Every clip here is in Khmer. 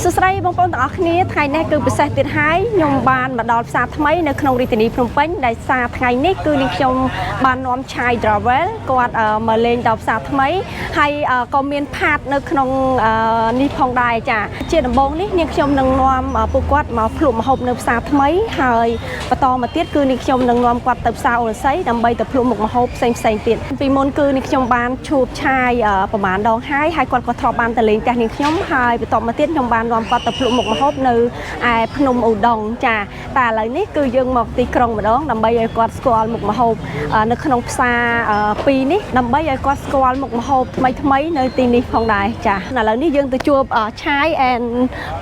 សួស្តីបងប្អូនទាំងអស់គ្នាថ្ងៃនេះគឺពិសេសទៀតហើយខ្ញុំបានមកដល់ផ្សារថ្មីនៅក្នុងរាជធានីភ្នំពេញដែលផ្សារថ្ងៃនេះគឺនាងខ្ញុំបាននាំឆាយ Travel គាត់មកលេងដល់ផ្សារថ្មីហើយក៏មានផាតនៅក្នុងនេះផងដែរចាជាដំបូងនេះនាងខ្ញុំនឹងនាំពួកគាត់មកភ្លក់ម្ហូបនៅផ្សារថ្មីហើយបន្តមកទៀតគឺនាងខ្ញុំនឹងនាំគាត់ទៅផ្សារអូរស័យដើម្បីទៅភ្លក់មុខម្ហូបផ្សេងទៀតពីមុនគឺនាងខ្ញុំបានឈូបឆាយប្រហែលដងហើយគាត់ក៏ធ្លាប់បានទៅលេងផ្ទះនាងខ្ញុំហើយបន្តមកទៀតខ្ញុំបាននាំគាត់ទៅភ្លក់មុខម្ហូបនៅឯភ្នំឧដុង្គចាតែឥឡូវនេះគឺយើងមកទីក្រុងម្ដងដើម្បីឲ្យគាត់ស្គាល់មុខម្ហូបនៅក្នុងផ្សារ2នេះដើម្បីឲ្យគាត់ស្គាល់មុខម្ហូបថ្មីនៅទីនេះផងដែរចាឥឡូវនេះយើងទៅជួបឆាយ and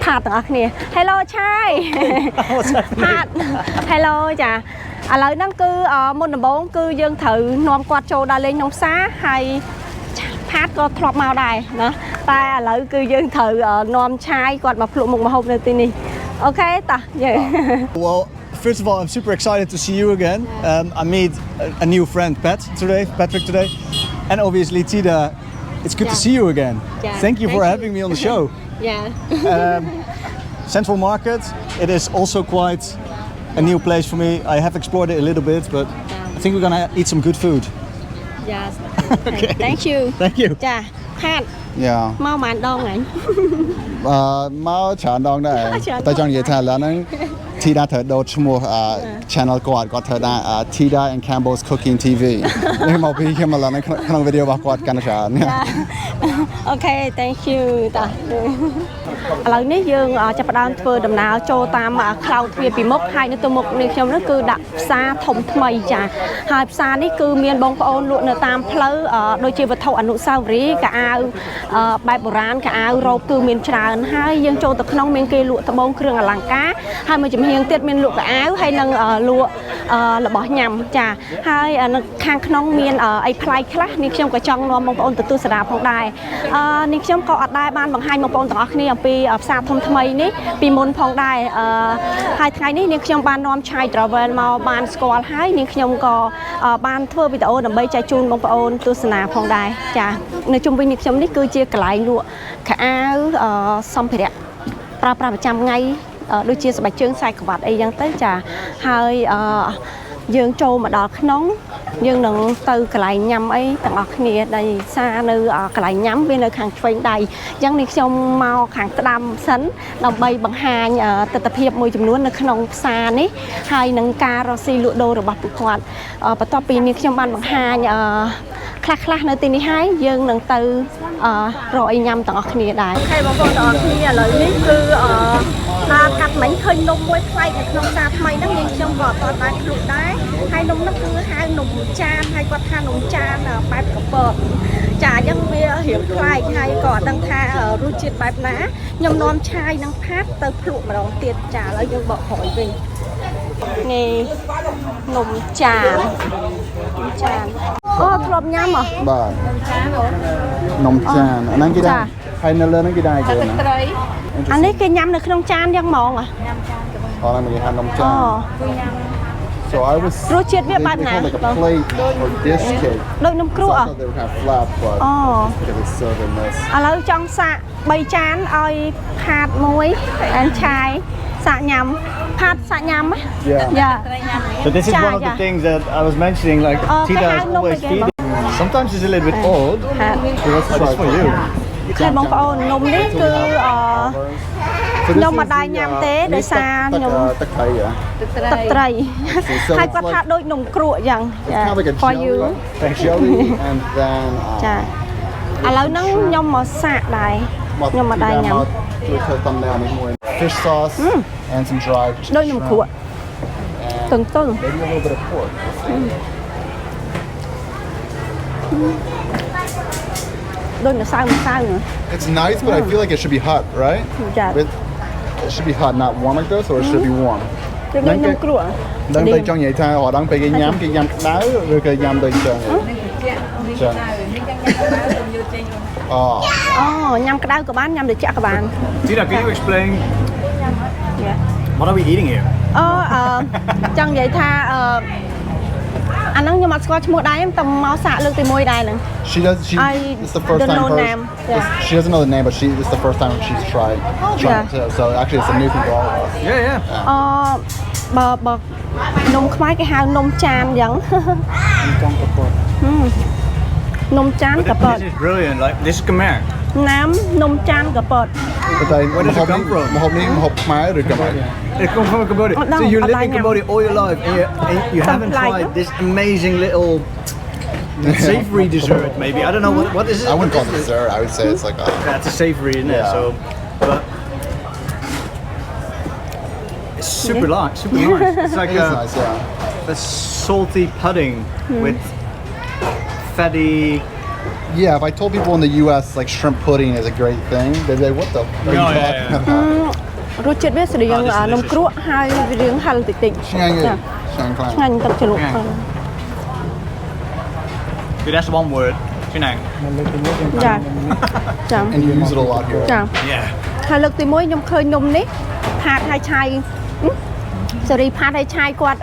ផាតទាំងអស់គ្នា Hello ឆាយផាត Hello ចាឥឡូវហ្នឹងគឺមុនដំបូងគឺយើងត្រូវនាំគាត់ចូលដល់លេងក្នុងផ្សារហើយផាតក៏ធ្លាប់មកដែរណាតែឥឡូវគឺយើងត្រូវនាំឆាយគាត់មកភ្លក់មុខម្ហូបនៅទីនេះអូខេតោះយើង Well, first of all, I'm super excited to see you again. I made a new friend, Patrick today, and obviously Tida. It's good to see you again. Thank you for having me on the show. Central Market. It is also quite a new place for me. I have explored it a little bit, but I think we're gonna eat some good food. Yes. Okay. Thank you. Thank you. ចាផាត Yeah. មកម៉ានដងហ្នឹង មកច្រើនដងដែរតែចង់និយាយថាឥឡូវហ្នឹង Tida ត្រូវដូរឈ្មោះ channel គាត់ធ្វើថា Tida and Campbell's Cooking TV នេះមកពីខ្ញុំឥឡូវហ្នឹងក្នុងវីដេអូរបស់គាត់កាន់តែច្រើន អូខេ thank you តោះឥឡូវនេះយើងចាប់ផ្ដើមធ្វើដំណើរចូលតាមខ្លោងទ្វារពីមុខហើយនៅទៅមុខនេះខ្ញុំនោះគឺដាក់ផ្សារធំថ្មីចាហើយផ្សារនេះគឺមានបងប្អូនលក់នៅតាមផ្លូវដូចជាវត្ថុអនុស្សាវរីយ៍កៅអៅបែបបុរាណកៅអៅរ៉ូបគឺមានច្រើនហើយយើងចូលទៅក្នុងមានគេលក់ត្បូងគ្រឿងអលង្ការហើយមួយចំហៀងទៀតមានលក់កៅអៅហើយនឹងលក់របស់ញ៉ាំចាហើយនៅខាងក្នុងមានអីប្លែកខ្លះនេះខ្ញុំក៏ចង់នាំបងប្អូនទៅទស្សនាផងដែរនេះខ្ញុំក៏អត់ដែរបានបង្ហាញបងប្អូនទាំងអស់គ្នាអំពីផ្សារធំថ្មីនេះពីមុនផងដែរហើយថ្ងៃនេះនាងខ្ញុំបាននាំឆាយ Travel មកបានស្គាល់ហើយនាងខ្ញុំក៏បានធ្វើវីដេអូដើម្បីចែកជូនបងប្អូនទស្សនាផងដែរចានៅជុំវិញនាងខ្ញុំនេះគឺជាកន្លែងលក់ខោអាវសម្ភារៈប្រើប្រាស់ប្រចាំថ្ងៃដូចជាស្បែកជើងខ្សែក្រវ៉ាត់អីចឹងទៅចាហើយយើងចូលមកដល់ក្នុងយើងនឹងទៅកន្លែងញ៉ាំអីទាំងអស់គ្នាដែលសារនៅកន្លែងញ៉ាំវានៅខាងឆ្វេងដៃអញ្ចឹងនេះខ្ញុំមកខាងស្ដាំសិនដើម្បីបង្ហាញទស្សនវិជ្ជាមួយចំនួននៅក្នុងផ្សារនេះហើយនឹងការរកស៊ីលក់ដូររបស់ពួកគាត់បន្ទាប់ពីនេះខ្ញុំបានបង្ហាញខ្លះនៅទីនេះហើយយើងនឹងទៅរកអីញ៉ាំទាំងអស់គ្នាដែរអូខេបងប្អូនទាំងអស់គ្នាឥឡូវនេះគឺដើរកាត់មិញឃើញនំមួយប្លែកនៅក្នុងផ្សារថ្មីហ្នឹងយើងខ្ញុំក៏អត់បានភ្លក់ដែរហើយនំហ្នឹងគឺហៅនំចានហើយគាត់ថានំចានបែបកពតចាអញ្ចឹងវារៀងប្លែកហើយក៏អត់ដឹងថារសជាតិបែបណាខ្ញុំនាំឆាយនឹងផាត់ទៅភ្លក់ម្ដងទៀតចាឥឡូវយើងបកក្រោយវិញនេះនំចានអូធ្លាប់ញ៉ាំហ៎បាទនំចានអាហ្នឹងគេដែរហើយនៅលើហ្នឹងគេដែរគេណាអានេះគេញ៉ាំនៅក្នុងចានយ៉ាងហ្មងញ៉ាំចានអូហ្នឹងគេហៅនំចាន So I was រសជាតិវាបែបណា like a plate or dish cake ដូចនំគ្រក់ they would have flat but it was so nice ឥឡូវចង់សាក3ចានឲ្យផាតមួយអានឆាយសាកញ៉ាំផាតសាកញ៉ាំYeah But this is one of the things that I was mentioning, like Tida is always feeding. Sometimes it's a little bit old. So let's try for you. គឺបងប្អូននំនេះគឺខ្ញុំមិនដែរញ៉ាំទេដោយសារខ្ញុំទឹកត្រីហើយគាត់ថាដូចនំគ្រក់យ៉ាង For you Thanks jelly and then ចាឥឡូវហ្នឹងខ្ញុំមកសាកដែរខ្ញុំមិនដែរញ៉ាំ Fish sauce and some dried ដូចនំគ្រក់ទឹង maybe a little bit of pork It's nice, but I feel like it should be hot, right? It should be hot, not warm like this, or it should be warm. ដូចនំគ្រក់ Đang tay trong vậy thay họ đang phải cái nhám đá rồi cái nhám tay chờ. Nhắm cái đau của bạn, nhắm được chắc của bạn. Tida, can you explain what are we eating here? Chẳng vậy tha អាហ្នឹងខ្ញុំអត់ស្គាល់ឈ្មោះដែរតែមកសាកលើកទី1ដែរហ្នឹង She does. It's the first don't time. know name. Yeah. She doesn't know the name, but it's the first time she's tried. Yeah. So actually, it's a new thing for all of us. Yeah, yeah. បើនំខ្មែរគេហៅនំចានអញ្ចឹង នំចានកប៉ត This is brilliant. Like this is Khmer. ណាមនំចានកប៉ត Where does it come from? Mahop Khmer or Khmer? It comes from Cambodia. No, So you live in Alanya. Cambodia all your life, and you haven't Something like tried that. this amazing little savory dessert. Maybe I don't know what is it. I wouldn't call it dessert. I would say it's like a. That's a savory, isn't it? Yeah. So, but it's super light, super nice. It's like It is nice, yeah. a salty pudding with fatty. Yeah, if I told people in the U.S. like shrimp pudding is a great thing, they'd be like, "What the f- are you Yeah, yeah, talking yeah. about?" រសជាតិវាស្រៀង Oh, this is នំគ្រក់ហើយវារៀងហឹរតិចតិច Shang Yeah. Shang ឆ្ងាញ់ទឹកជ្រលក់ Okay, that's one word. Chinang. ចាចា And you use it a lot here. ចា Yeah. ហើយលើកទី1ខ្ញុំឃើញនំនេះផាតហើយឆាយសេរីផាតហើយឆាយគាត់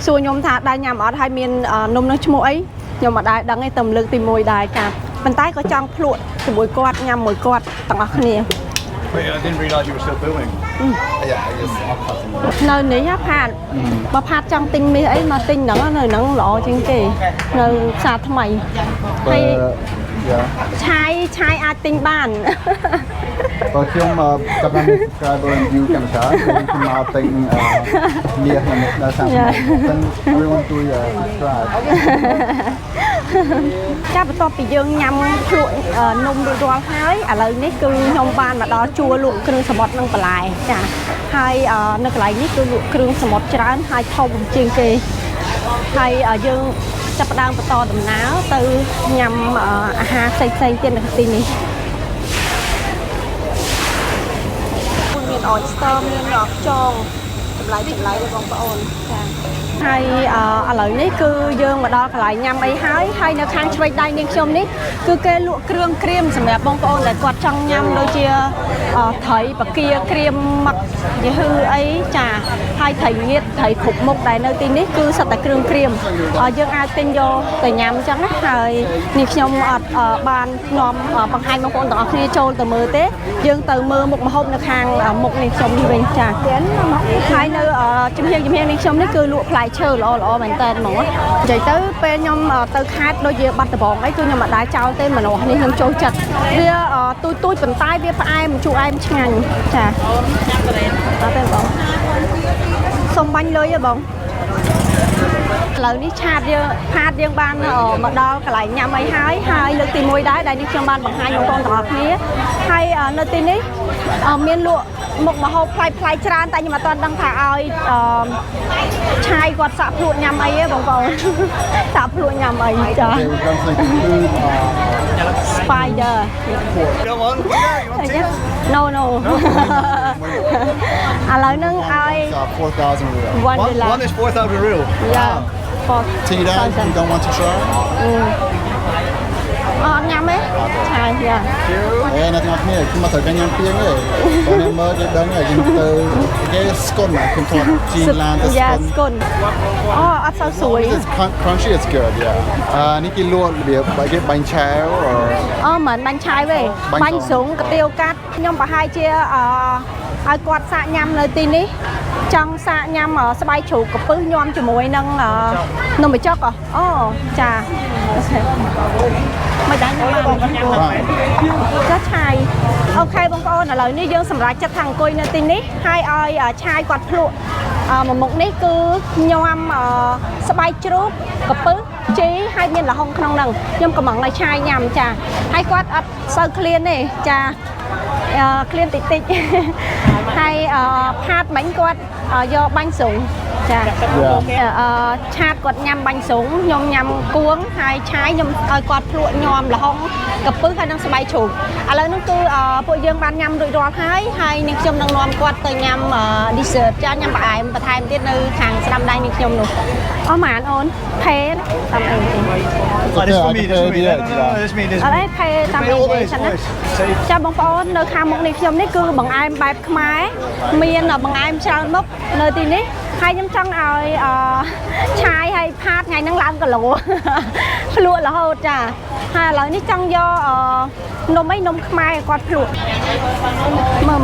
សួរខ្ញុំថាដែរញ៉ាំអត់ហើយមាននំនោះឈ្មោះអីខ្ញុំអត់ដែរដឹងទេតែលើកទី1ដែរចាប៉ុន្តែក៏ចង់ភ្លក់ជាមួយគាត់ញ៉ាំមួយគាត់ទាំងអស់គ្នា Wait, I didn't realise you were still filming. Yeah, I guess I'll cut them. នៅនេះផាតបើផាតចង់ទិញមាសអីមកទិញហ្នឹងនៅហ្នឹងល្អជាងគេនៅផ្សារថ្មីហើយ Yeah. ឆាយអាចទិញបាន Butខ្ញុំចាប់បាន subscriber and view កម្មការខ្ញុំមកទិញមាសនៅតាមហ្នឹង everyone do subscribe ចាប់បន្ទាប់ពីយើងញ៉ាំភ្លក់នំរួចរាល់ហើយឥឡូវនេះគឺខ្ញុំបានមកដល់ជួរលក់គ្រឿងសមុទ្រនិងបន្លែចាហើយនៅកន្លែងនេះគឺលក់គ្រឿងសមុទ្រច្រើនហើយធំជាងគេហើយយើងចាប់ផ្ដើមបន្តដំណើរទៅញ៉ាំអាហារផ្សេងៗទៀតនៅទីនេះមាន oyster មានខ្យងចម្លែកៗបងប្អូនចាហើយឥឡូវនេះគឺយើងមកដល់កន្លែងញ៉ាំអីហើយនៅខាងឆ្វេងដៃនាងខ្ញុំនេះគឺគេលក់គ្រឿងក្រៀមសម្រាប់បងប្អូនដែលគាត់ចង់ញ៉ាំដូចជាត្រីបកាក្រៀមម៉ាក់យឺអីចាហើយត្រីងៀតត្រីគ្រប់មុខដែលនៅទីនេះគឺសុទ្ធតែគ្រឿងក្រៀមយើងអាចទិញយកទៅញ៉ាំអញ្ចឹងណាហើយនាងខ្ញុំអត់បាននាំបង្ហាញបងប្អូនទាំងអស់គ្នាចូលទៅមើលទេយើងទៅមើលមុខម្ហូបនៅខាងមុខនាងខ្ញុំនេះវិញចាហើយនៅជំនាញនាងខ្ញុំនេះគឺលក់ផ្លែឈើល្អមែនតើហ្មងនិយាយទៅពេលខ្ញុំទៅខេត្តដូចជាបាត់ដំបងអីគឺខ្ញុំមិនដែរចោលទេម្នាស់នេះខ្ញុំចូលចិត្តវាទូចប៉ុន្តែវាផ្អែមជូរអែមឆ្ងាញ់ចាអត់ទេបងសុំបាញ់លុយហ៎បងឥឡូវនេះផាតយើងបានមកដល់កន្លែងញ៉ាំអីហើយលើកទី1ដែរដែលនេះខ្ញុំបានបង្ហាញបងប្អូនទាំងអស់គ្នាហើយនៅទីនេះមានលក់មុខម្ហូបផ្លែច្រើនតែខ្ញុំអត់ទាន់ដឹងថាឲ្យឆាយគាត់សាក់ភ្លក់ញ៉ាំអីទេបងប្អូនសាក់ភ្លក់ញ៉ាំអីចា Spider Come on. Yeah, you want to? No ឥឡូវហ្នឹងឲ្យ 4,000 real. One is 4,000 real. Yeah for Tida, you don't want to try? អត់ញ៉ាំទេឆាយយ៉ា អ្នកទាំងអស់គ្នាខ្ញុំមកត្រូវការញ៉ាំពីងទេបងអ្នកមើលគេដឹងហើយខ្ញុំទៅគេស្គុនមកខ្ញុំថតជីឡានទៅស្គុន ស្គុនអត់សូវស្រួយ It's crunchy, it's good, yeah. នេះគេលក់របៀបគេបាញ់ឆាវមិនបាញ់ឆាយទេបាញ់ស្រុងកាទៀវកាត់ខ្ញុំប្រហែលជាឲ្យគាត់សាកញ៉ាំនៅទីនេះចង់សាកញ៉ាំស្បែកជ្រូកកំពឹសញ៉ាំជាមួយនឹងនំបញ្ចុកអូចាមិនដែរញ៉ាំចាឆាយអូខេបងប្អូនឥឡូវនេះយើងសម្រាប់ចិត្តថាអង្គុយនៅទីនេះហើយឲ្យឆាយគាត់ភ្លក់មួយមុខនេះគឺញ៉ាំស្បែកជ្រូកកំពឹសជីហើយមានល្ហុងក្នុងហ្នឹងខ្ញុំកំងឲ្យឆាយញ៉ាំចាហើយគាត់អត់សូវឃ្លានទេចាឃ្លានតិចហើយផាតមិញគាត់យកបាញ់ស្រុងចាឆាតគាត់ញ៉ាំបាញ់ស្រុងខ្ញុំញ៉ាំគួងហើយឆាយខ្ញុំឲ្យគាត់ភ្លក់ញ៉ាំល្ហុងកំពឹសហើយនឹងស្បែកជ្រូកឥឡូវនេះគឺពួកយើងបានញ៉ាំរួចរាល់ហើយនឹងខ្ញុំនឹងនាំគាត់ទៅញ៉ាំ dessert ចាញ៉ាំផ្អែមបន្ថែមទៀតនៅខាងស្ដាំដៃនេះខ្ញុំនោះអស់ម៉ានអូនផេតាមអី Oh, this for me. This for me. No, this me. This អ me. ត់ទេផេតាមអីចឹងណាចាបងប្អូននៅខាងមុខនេះខ្ញុំនេះគឺបង្អែមបែបខ្មែរមានបង្អែមច្រើនមុខនៅទីនេះ hai nhâm trăng ơi chai hay phát ngày nắng làm cả lỗ lụa là hột chả hai là ní trăng do nôm mấy nôm mai quạt lụa mơ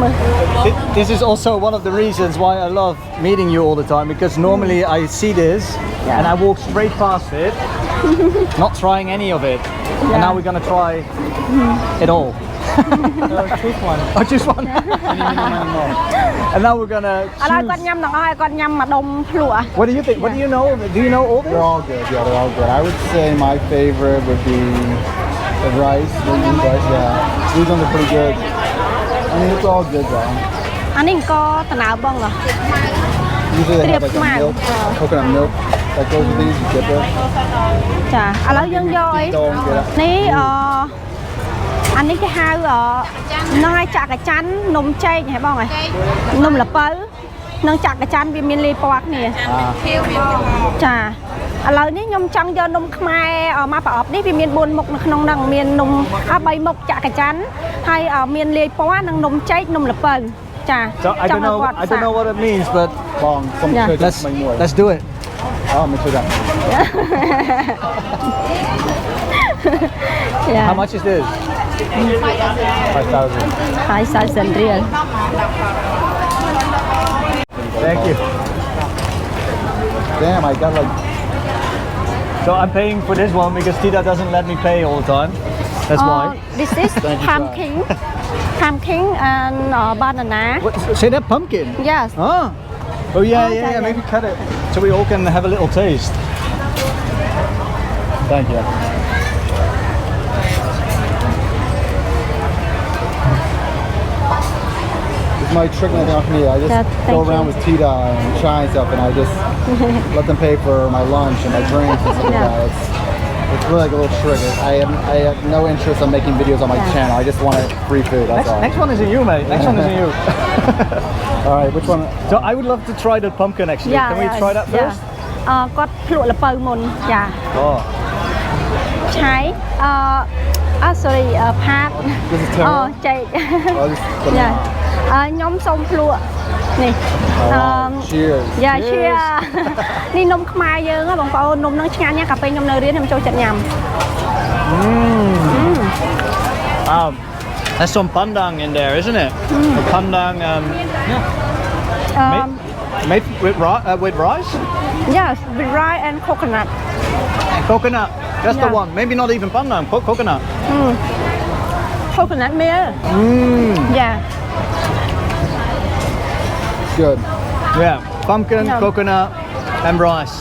This is also one of the reasons why I love meeting you all the time, because normally I see this and I walk straight past it, not trying any of it. And now we're gonna try it all. Choose one. Oh, just one. And now we're gonna ở đây choose. con nhâm là con nhâm mà đông lụa. What do you think? What do you know? Do you know all this? They're all good. Yeah, they're all good. I would say my favorite would be the rice. Yeah, these ones are pretty good. I mean, it's all good though. Anh ấy có tận nào bông à? Usually they have like Trip a milk, mile. coconut milk that goes with these. You dip it. Chà, ở đây dân vô ấy. Don't get it. Ní anh ấy cái hai nó hai chặt cái chắn nôm chay hay bông này nôm là pớ nó chặt cái chắn vì miền lê bọt nè chà ở đây ní nhom trăng do nôm khai mà bảo đi vì miền buồn mục nông năng miền nôm bay mục chặt cái chắn hay ở miền lê bọt năng nôm chay nôm là pớ chà So I don't know what it means, but Long. Some Yeah. let's do it. Oh, make sure that. How much is this? 5,000. 2,000 riel. Thank you. Damn, I got like. So I'm paying for this one because Tita doesn't let me pay all the time. That's why. This is pumpkin and banana. What, say that pumpkin? Yes. Ah. Oh yeah, Oh, yeah. yeah. Maybe cut it so we all can have a little taste. Thank you. It's my trick when I off me. I just Yeah, go thank around you. with Tita and trying stuff, and I just let them pay for my lunch and my drinks and stuff like Yeah. that. It's really like a little trick. I have no interest in making videos on my Yeah. channel. I just want free food. That's all. Next one is in you, mate. Next one is in you. All right, which one? So I would love to try the pumpkin actually. Yeah, Can we yeah, try that yeah. first? គាត់ភ្លក់លពៅមុនចា Oh. ឆៃsorry ផាត This is terrible. ចេក Oh, this is the យ៉ាខ្ញុំសូមភ្លក់នេះ Cheers. យ៉ា cheers នេះនំខ្មែរយើងហ៎បងប្អូននំនឹងឆ្ងាញ់ណាស់កាលពេលខ្ញុំនៅរៀនខ្ញុំចូលចិត្តញ៉ាំ There's some pandang in there, isn't it? The pandang made with rice? yes with rice and coconut Coconut. That's the Yeah. one. Maybe not even pandang, coconut. coconut meal yeah Good. Yeah. Pumpkin, Yeah. coconut, and rice.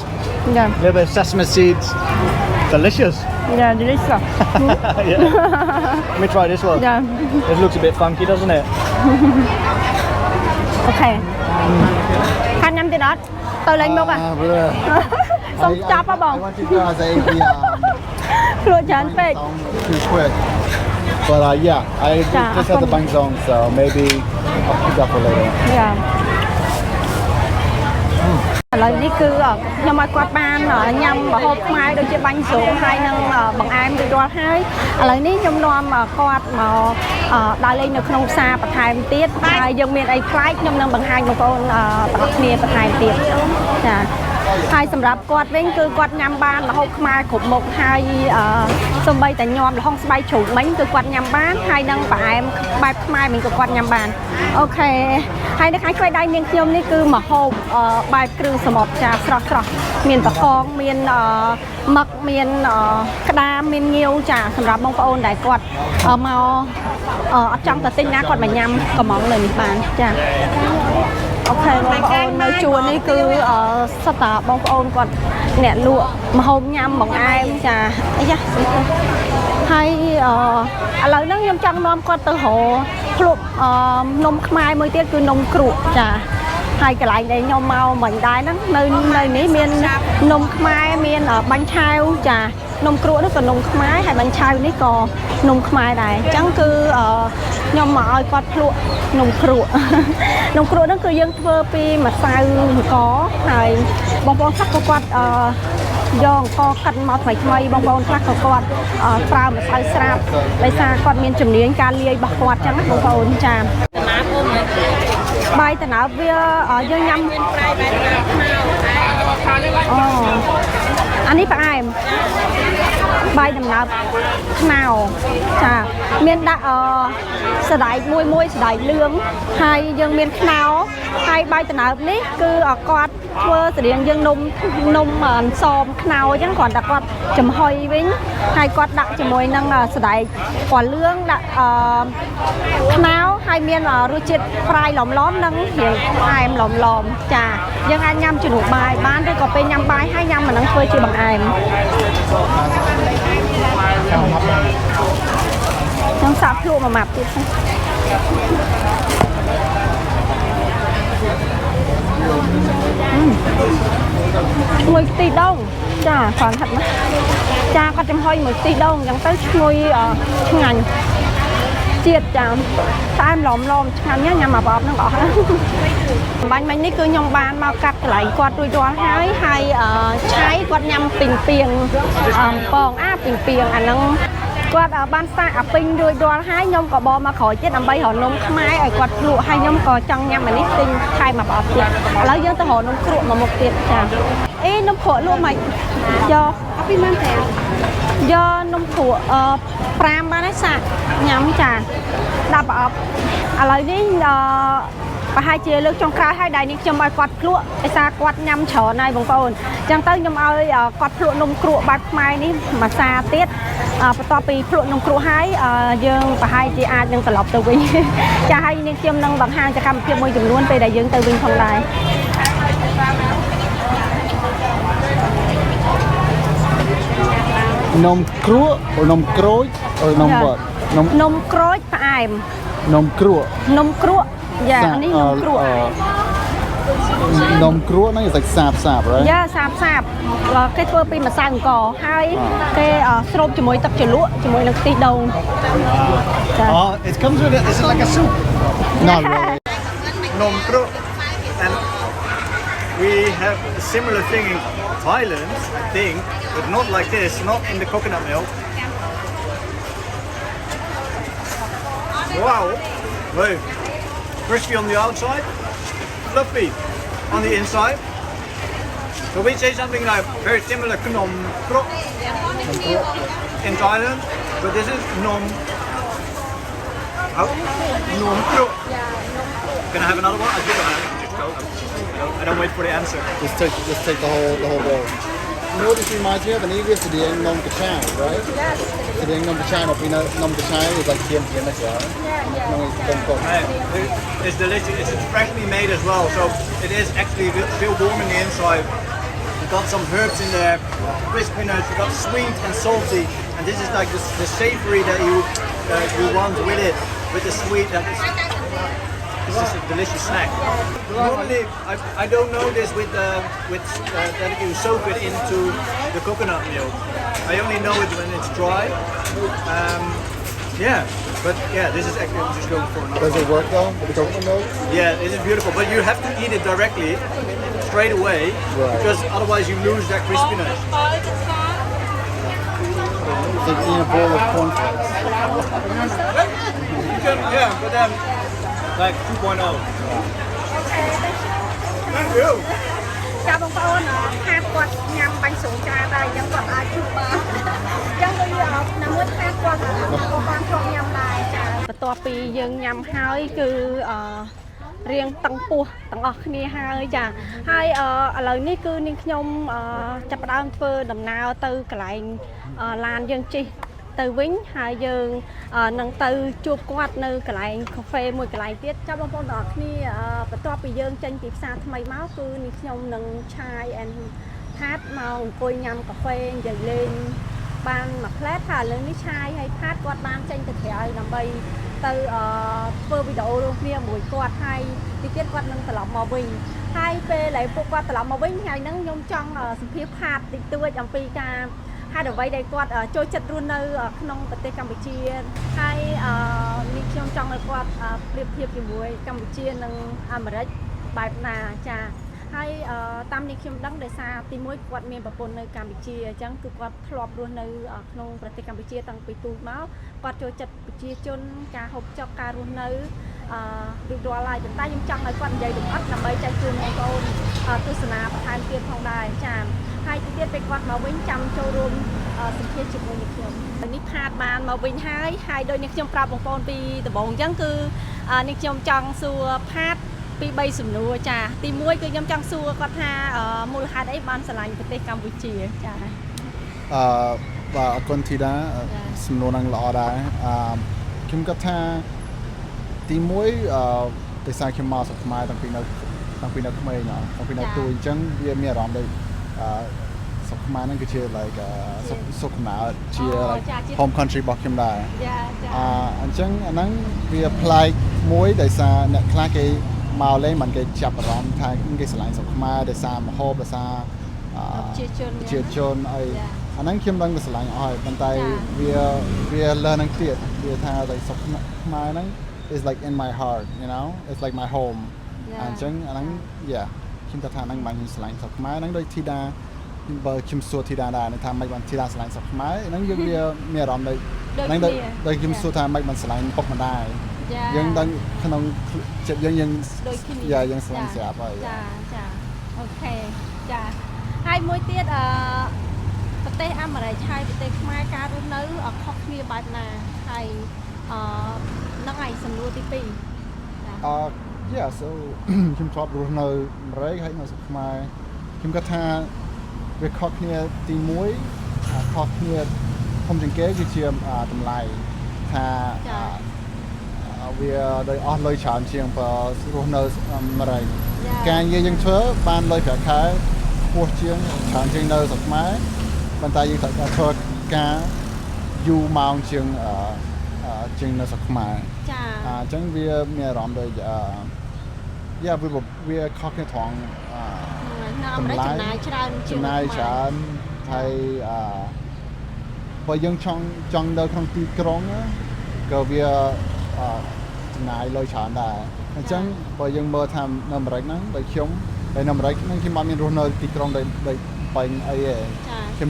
yeah A little bit of sesame seeds. Delicious. yeah delicious Yeah. Let me try this one. yeah This looks a bit funky, doesn't it? okay ខាងញ៉ាំទៀតអត់ទៅលេងមុខ Bruh. សុំចាប់ហ៎បង I want you guys to eat the ភ្លក់ច្រើនពេក song too quick. But yeah, I Yeah, just had the bang song, so maybe I'll pick up for later. យ៉ាឥឡូវនេះគឺខ្ញុំឲ្យគាត់បានញ៉ាំម្ហូបខ្មែរដូចជាបាញ់ស្រូងហើយនឹងបង្អែមរួចរាល់ហើយឥឡូវនេះខ្ញុំនាំគាត់មកដើរលេងនៅក្នុងផ្សារបន្ថែមទៀតហើយយើងមានអីប្លែកខ្ញុំនឹងបង្ហាញបងប្អូនទាំងអស់គ្នាបន្ថែមទៀតចាហើយសម្រាប់គាត់វិញគឺគាត់ញ៉ាំបានម្ហូបខ្មែរគ្រប់មុខហើយសូម្បីតែញ៉ាំល្ហុងស្បែកជ្រូកមិញគឺគាត់ញ៉ាំបានហើយនឹងផ្អែមបែបខ្មែរមិញក៏គាត់ញ៉ាំបានអូខេហើយនៅខាងឆ្វេងដៃនាងខ្ញុំនេះគឺម្ហូបបែបគ្រឿងសមុទ្រចាស្រស់មានបកងមានមឹកមានក្តាមមានងាវចាសម្រាប់បងប្អូនដែលគាត់មកអត់ចង់ទៅទិញណាគាត់មកញ៉ាំកំងនៅនេះបានចាអូខេបងប្អូននៅជួរនេះគឺសិតតាបងប្អូនគាត់អ្នកលក់ម្ហូបញ៉ាំបង្អែមចាអីយ៉ាហើយឥឡូវហ្នឹងខ្ញុំចង់នាំគាត់ទៅរកភ្លុកនំខ្មែរមួយទៀតគឺនំគ្រក់ចាហើយកន្លែងដែលខ្ញុំមកមិញដែរហ្នឹងនៅនេះមាននំខ្មែរមានបាញ់ឆាវចានំគ្រក់នេះក៏នំខ្មែរហើយបាញ់ឆាវនេះក៏នំខ្មែរដែរអញ្ចឹងគឺខ្ញុំមកឲ្យគាត់ភ្លក់នំគ្រក់នំគ្រក់ហ្នឹងគឺយើងធ្វើពីម្សៅអង្គហើយបងប្អូនខ្លះក៏គាត់យកអង្គកាត់មកថ្មីបងប្អូនខ្លះក៏គាត់ប្រើម្សៅស្រាប់ដោយសារគាត់មានជំនាញការលាយរបស់គាត់អញ្ចឹងណាបងប្អូនចាបើ bay từ nào bia dương nhâm anh ấy phải ai bay từ nào chà miền đã sờ đại môi sờ đại lương hai dương miền nào hai bay từ nào ní cứ quạt vừa từ điện dương nôm xòm nào chẳng còn đặt quạt chấm hoi với hai quạt đặt chấm môi năng sờ đại quả lương đặt nào hai miền rùi chết fry lỏm năng hiện hai em lỏm chà dương anh nhâm chỉ đủ bài bán đây có bên nhâm bài hai nhâm mà năng phơi chỉ bằng ai trong sạp luôn mà mậpទៀតមួយទីដងចាគ្រាន់ហិតណាចាគាត់ចំហុយមួយទីដងអញ្ចឹងទៅឈ្ងុយឆ្ងាញ់ជាតិចាតែមឡំឆ្ងាញ់ញ៉ាំមកបបហ្នឹងអស់ណាបាញ់មិញនេះគឺខ្ញុំបានមកកាត់កន្លែងគាត់រួចរាល់ហើយឆាយគាត់ញ៉ាំពីងពងពីងអាហ្នឹងគាត់បានសាកអាពីងរួចរាល់ហើយខ្ញុំក៏បមកក្រោយទៀតដើម្បីរកនំខ្មែរឲ្យគាត់ភ្លក់ហើយខ្ញុំក៏ចង់ញ៉ាំអានេះទិញថែមមកបបទៀតឥឡូវយើងទៅរកនំគ្រក់មកមុខទៀតចាអេនំគ្រក់លក់មិនយកអពីមិនទេយកនំគ្រក់5បានហើយសាកញ៉ាំចាដាក់ប្រអប់ឥឡូវនេះប្រហែលជាលើកចុងក្រោយឲ្យដៃនេះខ្ញុំឲ្យគាត់ភ្លក់ដោយសារគាត់ញ៉ាំច្រើនហើយបងប្អូនអញ្ចឹងទៅខ្ញុំឲ្យគាត់ភ្លក់នំគ្រក់បែបខ្មែរនេះមួយសាទៀតបន្ទាប់ពីភ្លក់នំគ្រក់ហើយយើងប្រហែលជាអាចនឹងត្រឡប់ទៅវិញចាហើយនេះខ្ញុំនឹងបង្ហាញសកម្មភាពមួយចំនួនពេលដែលយើងទៅវិញផងដែរនំគ្រក់នំក្រូចនំបត់នំក្រូចផ្អែមនំគ្រក់យ៉ានេះនំគ្រក់នំគ្រក់ហ្នឹងគឺសាបright យ៉ាសាបគេធ្វើពីម្សៅអង្ករហើយគេស្រូបជាមួយទឹកជ្រលក់ជាមួយនឹងខ្ទិះដូង It comes with it. Is it like a soup? Not really. Nom kruk. And we have a similar thing in Thailand, I think, but not like this, not in the coconut milk. Wow. Wait. Crispy on the outside, fluffy on the inside. So we say something like very similar to nom kruk in Thailand, but this is nom kruk. Can I have another one? I think I can just go. I don't wait for the answer. Just take the whole bowl. You know what this reminds me of? In English, the nom kachai, right? Yes. The nom kachai, nom kachai is like kiam as well. It's delicious. It's freshly made as well, so it is actually still warm in the inside. You've got some herbs in there, crispiness. You've got sweet and salty, and this is like the savory that you want with it, with the sweet. This is a delicious snack. Normally, I don't know this with that you soak it into the coconut milk. I only know it when it's dry. But this is actually I'm just going for another. Does it work though with the coconut milk? Yeah, it is beautiful, but you have to eat it directly, straight away, because otherwise you lose that crispiness. It's like eating a bowl of cornflakes. But then like 2.0. Thank you. ចាបងប្អូនថាគាត់ញ៉ាំបាញ់ស្រូវចាដែរអញ្ចឹងគាត់អាចជួបបានអញ្ចឹងដូចនៅមួយថាគាត់ក៏បានធ្លាប់ញ៉ាំដែរចាបន្ទាប់ពីយើងញ៉ាំហើយគឺរៀងតឹងពោះទាំងអស់គ្នាហើយចាហើយឥឡូវនេះគឺនាងខ្ញុំចាប់ផ្ដើមធ្វើដំណើរទៅកន្លែងឡានយើងជិះទៅវិញហើយយើងនឹងទៅជួបគាត់នៅកន្លែងកាហ្វេមួយកន្លែងទៀតចាបងប្អូនទាំងអស់គ្នាបន្ទាប់ពីយើងចេញពីផ្សារថ្មីមកគឺនាងខ្ញុំនឹងឆាយអែនថាតមកអង្គុយញ៉ាំកាហ្វេនិយាយលេងបានមួយផ្លែតថាឥឡូវនេះឆាយហើយថាតគាត់បានចេញទៅក្រៅដើម្បីទៅធ្វើវីដេអូរួមគ្នាមួយគាត់ហើយទីទៀតគាត់នឹងត្រឡប់មកវិញហើយពេលដែលពួកគាត់ត្រឡប់មកវិញថ្ងៃហ្នឹងខ្ញុំចង់សម្ភាសថាតតិចតួចអំពីការហើយអ្វីដែលគាត់ចូលចិត្តរស់នៅក្នុងប្រទេសកម្ពុជាហើយនេះខ្ញុំចង់ឲ្យគាត់ប្រៀបធៀបជាមួយកម្ពុជានិងអាមេរិកបែបណាចាហើយតាមនេះខ្ញុំដឹងដោយសារទីមួយគាត់មានប្រពន្ធនៅកម្ពុជាអញ្ចឹងគឺគាត់ធ្លាប់រស់នៅក្នុងប្រទេសកម្ពុជាតាំងពីទូចមកគាត់ចូលចិត្តប្រជាជនការហូបចុកការរស់នៅ រៀបរាល់ហើយប៉ុន្តែខ្ញុំចង់ឲ្យគាត់និយាយលម្អិតដើម្បីចែកជូនបងប្អូនទស្សនាបន្ថែមទៀតផងដែរចាហើយទៅទៀតពេលគាត់មកវិញចាំចូលរួមសម្ភាសជាមួយនឹងខ្ញុំនេះផាតបានមកវិញហើយដោយនេះខ្ញុំប្រាប់បងប្អូនពីដំបូងអញ្ចឹងគឺនេះខ្ញុំចង់សួរផាតពី3សំណួរចាទី1គឺខ្ញុំចង់សួរគាត់ថាមូលហេតុអីបានឆ្លាញ់ប្រទេសកម្ពុជាចាបាទអរគុណធីតាសំណួរនឹងល្អដែរខ្ញុំគិតថាទី1ដោយសារខ្ញុំមកស្រុកខ្មែរតាំងពីនៅក្មេងតាំងពីនៅទូអញ្ចឹងវាមានអារម្មណ៍ដូចស្រុកខ្មែរហ្នឹងគឺជា like ស្រុកកំណើតជា like home country របស់ខ្ញុំដែរអញ្ចឹងអាហ្នឹងវាប្លែកមួយដោយសារអ្នកខ្លះគេមកលេងមិនគេចាប់អារម្មណ៍ថាគេឆ្លាញ់ស្រុកខ្មែរដោយសារម្ហូបដោយសារជាជនអីអាហ្នឹងខ្ញុំដឹងតែឆ្លាញ់អស់ហើយប៉ុន្តែវាលើនឹងទៀតវាថាដូចស្រុកខ្មែរហ្នឹង is like in my heart you know it's like my home អញ្ចឹងអាហ្នឹង ខ្ញុំថាហ្នឹងបានខ្ញុំឆ្លាញ់ស្រុកខ្មែរហ្នឹងដូចធីតាបើខ្ញុំសួរធីតាដែរថាមិនបានធីតាឆ្លាញ់ស្រុកខ្មែរហ្នឹងយើងវាមានអារម្មណ៍ដូចហ្នឹងដូចខ្ញុំសួរថាមិនបានឆ្លាញ់ពុកម្ដាយយើងដឹងក្នុងចិត្តយើងដូចគ្នាយើងឆ្លាញ់ស្រាប់ហើយចាអូខេចាហើយមួយទៀតប្រទេសអាមេរិកហើយប្រទេសខ្មែរការរស់នៅខុសគ្នាបែបណាហើយហ្នឹងហើយសំណួរទី2so ខ្ញុំធ្លាប់រស់នៅអាមេរិកហើយនៅស្រុកខ្មែរខ្ញុំគិតថាវាខុសគ្នាទី1ខុសគ្នាធំជាងគេគឺជាតម្លៃថាវាដោយអស់លុយច្រើនជាងបើរស់នៅអាមេរិកការងារយើងធ្វើបានលុយប្រាក់ខែខ្ពស់ជាងច្រើនជាងនៅស្រុកខ្មែរប៉ុន្តែយើងត្រូវការធ្វើការយូរម៉ោងជាងនៅស្រុកខ្មែរចាអញ្ចឹងវាមានអារម្មណ៍ដូចវាខុសគ្នាត្រង់នៅអាមេរិកចំណាយច្រើនជាងច្រើនហើយបើយើងចង់នៅក្នុងទីក្រុងក៏វាចំណាយលុយច្រើនដែរអញ្ចឹងបើយើងមើលថានៅអាមេរិកហ្នឹងដូចខ្ញុំនៅអាមេរិកហ្នឹងខ្ញុំអត់មានរស់នៅទីក្រុងដូចបាញ់អីទេខ្ញុំ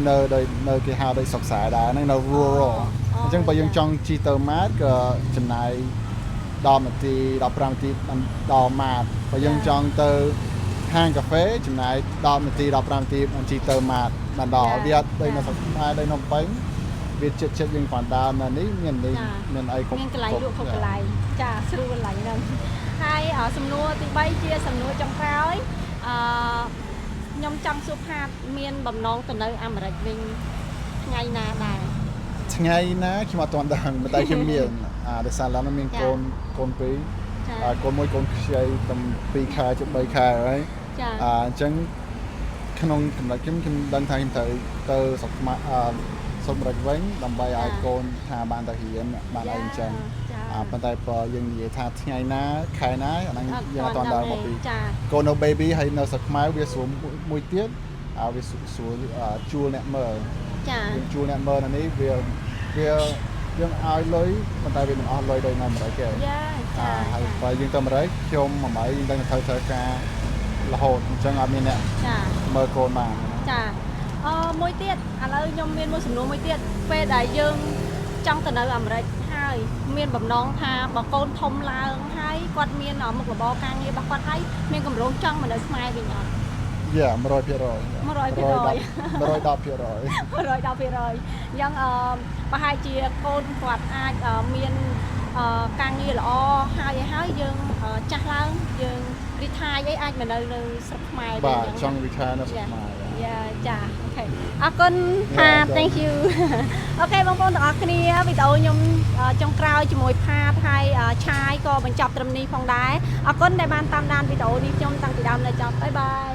នៅគេហៅដូចសុកស្រែដែរហ្នឹងនៅ rural អញ្ចឹងបើយើងចង់ជិះទៅម៉ាតក៏ចំណាយ10នាទី15នាទីដល់ម៉ាតបើយើងចង់ទៅហាងកាហ្វេចំណាយ10នាទី15នាទីជិះទៅម៉ាតបានដល់វាអត់ដូចនៅស្រុកខ្មែរដូចនៅពេញវាចិត្តយើងគ្រាន់តែនៅនេះមានអីគ្រប់មានកន្លែងលក់គ្រប់កន្លែងចាស្រួលកន្លែងហ្នឹងហើយសំណួរទី3ជាសំណួរចុងក្រោយខ្ញុំចង់សួរផាតមានបំណងទៅនៅអាមេរិកវិញថ្ងៃណាដែរថ្ងៃណាខ្ញុំអត់ទាន់ដឹងតែខ្ញុំមានដោយសារឡើយមានកូន2កូន1កូនខ្ចីតែ2ខែជិត3ខែហើយអញ្ចឹងក្នុងកម្រិតខ្ញុំដឹងថាខ្ញុំត្រូវទៅស្រុកខ្មែរស្រុកអាមេរិកវិញដើម្បីឲ្យកូនថាបានទៅរៀនបានអីអញ្ចឹងប៉ុន្តែបើយើងនិយាយថាថ្ងៃណាខែណាអាហ្នឹងយើងអត់ទាន់ដឹងមកពីកូននៅ baby ហើយនៅស្រុកខ្មែរវាស្រួលមួយទៀតវាស្រួលជួលអ្នកមើលយើងជួលអ្នកមើលនៅនេះវាយើងឲ្យលុយប៉ុន្តែវាមិនអស់លុយដូចនៅអាមេរិកទេហើយបើយើងទៅអាមេរិកខ្ញុំមួយយើងដឹងត្រូវធ្វើការរហូតអញ្ចឹងអត់មានអ្នកមើលកូនបានចាមួយទៀតឥឡូវខ្ញុំមានមួយសំណួរមួយទៀតពេលដែលយើងចង់ទៅនៅអាមេរិកហើយមានបំណងថាបើកូនធំឡើងហើយគាត់មានមុខរបរការងាររបស់គាត់ហើយមានកម្រោងចង់មកនៅខ្មែរវិញអត់100% 110%យ៉ាងប្រហែលជាកូនគាត់អាចមានការងារល្អហើយយើងចាស់ឡើងយើង retire អីអាចមកនៅស្រុកខ្មែរវិញបាទចង់ retire នៅស្រុកខ្មែរចាអូខេអរគុណផា thank you អូខេបងប្អូនទាំងអស់គ្នាវីដេអូខ្ញុំចុងក្រោយជាមួយផាហើយឆាយក៏បញ្ចប់ត្រឹមនេះផងដែរអរគុណដែលបានតាមដានវីដេអូនេះខ្ញុំតាំងពីដើមដល់ចប់បាយបាយ